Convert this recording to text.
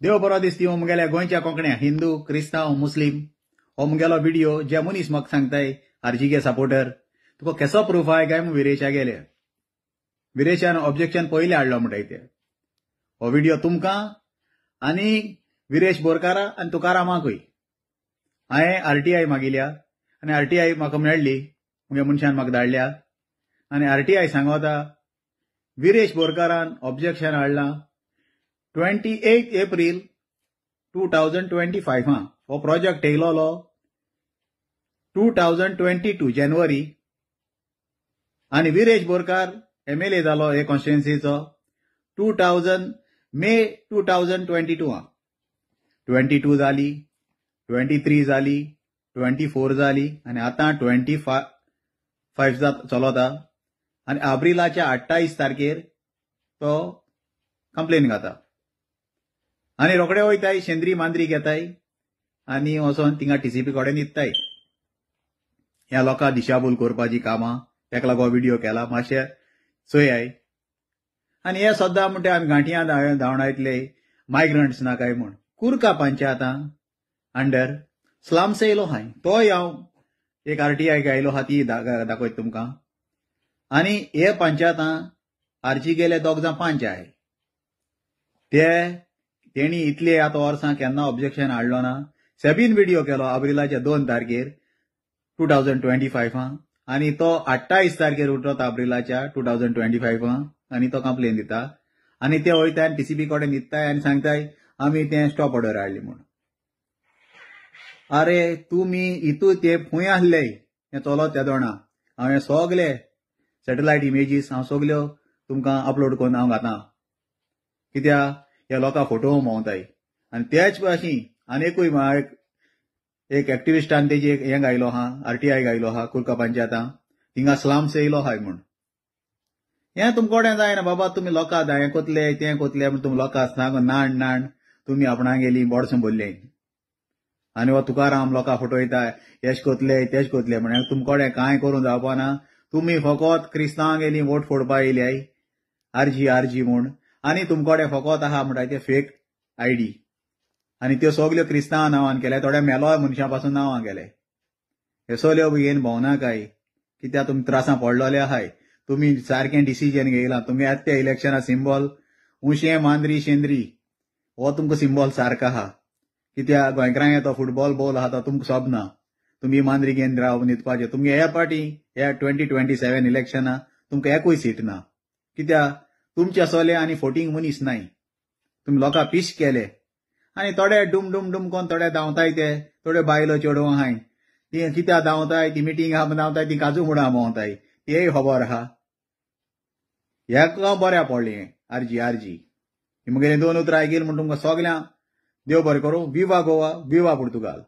देव बरो दिसती हो मुगेल्या गोंयच्या कोंकण्या हिंदू क्रिस्तांव मुस्लीम हो मुगेलो व्हिडिओ जे मनीस म्हाका सांगताय आरजीके सपोर्टर तुका केसो प्रूफ आहे काय विरेशा गेले विरेशान ऑब्जेक्शन पयले हाडलो म्हणटाय ते हो व्हिडिओ तुमकां आनी विरेश बोरकारा आनी तुकारामाकूय हांवें आरटीआय मागिल्या आनी आरटीआय म्हाका मेळ्ळी मुगे मनशान म्हाका धाडल्या आनी आरटीआय सांगता विरेश बोरकारान ऑब्जेक्शन हाडलां 28 एप्रिल 2025 हो प्रोजेक्ट येयलोलो 2022 जानेवारी आनी विरेश बोरकार MLA जालो हे कॉन्स्टिट्युएन्सीचो 2000 मे 2022 22 जाली 23 जाली 24 जाली आनी आतां 25 चलता आनी एप्रिलाच्या 28 तारखेर तो कंप्लेन घाता आनी रोखडे वयताय शेंद्री मांद्री घेताय आनी वचोन थिंगा TCP कडेन न्हिदताय ह्या लोकांक दिशाभूल करपाची कामां तेका लागून व्हिडिओ केला मातशें चोयाय आनी हे सद्दां म्हणटा आमी घांटियां धांवडायतले मायग्रंट्स नाकाय म्हूण कुर्का पंचायतां अंडर स्लम्स येयलो हाय तोय हांव एक आरटीआय गायलो आहा ती दाखयत तुमकां आनी हे पंचायतां आरजी गेले दोग जाण पंच आहाय तेणी इतले आतां वर्सां केन्ना ऑब्जेक्शन हाडलो ना सेबीन व्हिडिओ केलो एप्रिलाच्या 2 तारखेर 2025 आनी तो 28 तारखेर उठलो एप्रिलाच्या 2025 आनी तो कंप्लेन दिता आनी ते वयताय आनी TCP कडेन न्हिदताय आनी सांगताय आमी तें स्टॉप ऑर्डर हाडली म्हूण अरे तुमी इतू ते खूंय आसले हें चलत त्या दोणा हांवें सगले सॅटेलायट इमेजीस हांव सगल्यो तुमकां अपलोड करून हांव घातां कित्याक ह्या लोकां फोटो मोवताय आनी तेच भाशेन आनीकूय एक एक्टिविस्टान तेजी हें गायलो आहा आरटीआय गायलो आहा कुर्का पंचायतां थिंगा स्लम्स येयलो आहाय म्हूण हें तुमकोडें जायना बाबा तुमी लोकां हें कोतले तें कोतले म्हूण तुमी लोकां सांग नाण तुमी आपणाक गेली बोडसां बोल्ले आनी हो तुकाराम लोकां फटयता हेश कोतले तेश कोतले म्हण तुमकोडें कांय करूं जावपाना तुमी फकत क्रिस्तांवांक गेली वोट फोडपा येयल्याय आरजी म्हूण आनी तुमकोडें फकत आहा म्हणटा ते फेक ID आनी त्यो सगल्यो क्रिस्तांव नांवान केल्या थोड्या मेलो मनशां पासून नांवां केले हे सगल्यो बेगीन भोंवनाकाय कित्याक तुमी त्रासां पडलोले आहाय तुमी सारकें डिसिजन घेयलां तुमी आतां त्या इलेक्शना सिंबॉल उशें मांद्री शेंद्री हो तुमकां सिंबॉल सारको आहा कित्याक गोंयकारांक येतो फुटबॉल बॉल आहा तो तुमकां सोबना तुमी मांद्री घेवन राव न्हिदपाचें तुमगे ह्या पाटी ह्या 2027 इलेक्शना तुमकां एकूय सीट ना कित्याक तुमचे सोले आनी फोटींग मनीस नाय तुमी लोकां पिश केले आनी थोडे डूम कोन थोडे धांवताय ते थोड्यो बायलो चेडूं आहाय ती कित्याक धांवताय ती मिटींग आहा धांवताय ती काजू मुडां मोवताय तेय खबर आहा हेका बऱ्या पडलें आरजी मुगेलें 2 उतरां आयकील म्हूण तुमकां सगल्यांक देव बरें करूं विवा गोवा विवा पुर्तुगाल